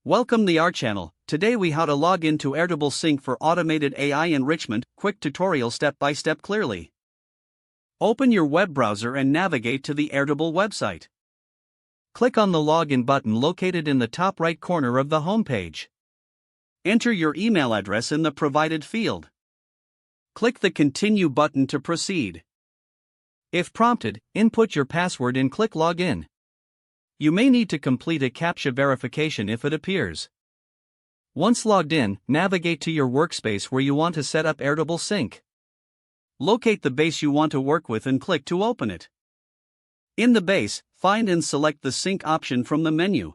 Welcome to our channel. Today we how to log into Airtable Sync for automated AI enrichment. Quick tutorial step by step clearly. Open your web browser and navigate to the Airtable website. Click on the login button located in the top right corner of the homepage. Enter your email address in the provided field. Click the continue button to proceed. If prompted, input your password and click login. You may need to complete a CAPTCHA verification if it appears. Once logged in, navigate to your workspace where you want to set up Airtable Sync. Locate the base you want to work with and click to open it. In the base, find and select the sync option from the menu.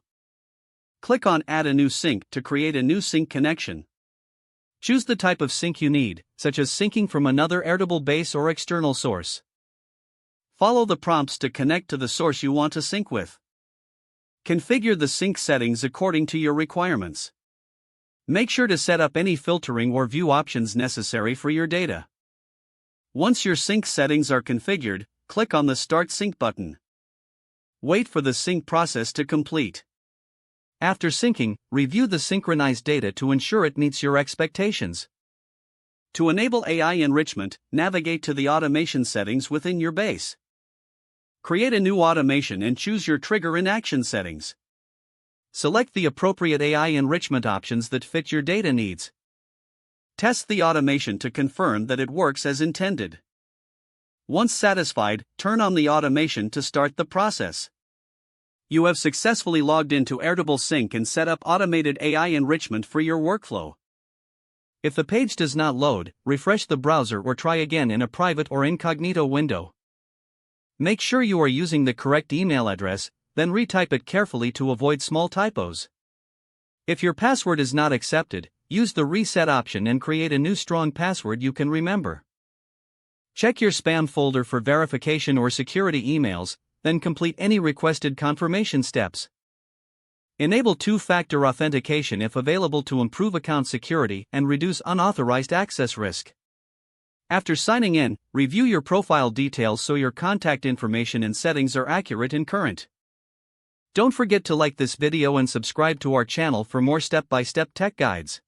Click on Add a new sync to create a new sync connection. Choose the type of sync you need, such as syncing from another Airtable base or external source. Follow the prompts to connect to the source you want to sync with. Configure the sync settings according to your requirements. Make sure to set up any filtering or view options necessary for your data. Once your sync settings are configured, click on the Start Sync button. Wait for the sync process to complete. After syncing, review the synchronized data to ensure it meets your expectations. To enable AI enrichment, navigate to the automation settings within your base. Create a new automation and choose your trigger and action settings. Select the appropriate AI enrichment options that fit your data needs. Test the automation to confirm that it works as intended. Once satisfied, turn on the automation to start the process. You have successfully logged into Airtable Sync and set up automated AI enrichment for your workflow. If the page does not load, refresh the browser or try again in a private or incognito window. Make sure you are using the correct email address, then retype it carefully to avoid small typos. If your password is not accepted, use the reset option and create a new strong password you can remember. Check your spam folder for verification or security emails, then complete any requested confirmation steps. Enable two-factor authentication if available to improve account security and reduce unauthorized access risk. After signing in, review your profile details so your contact information and settings are accurate and current. Don't forget to like this video and subscribe to our channel for more step-by-step tech guides.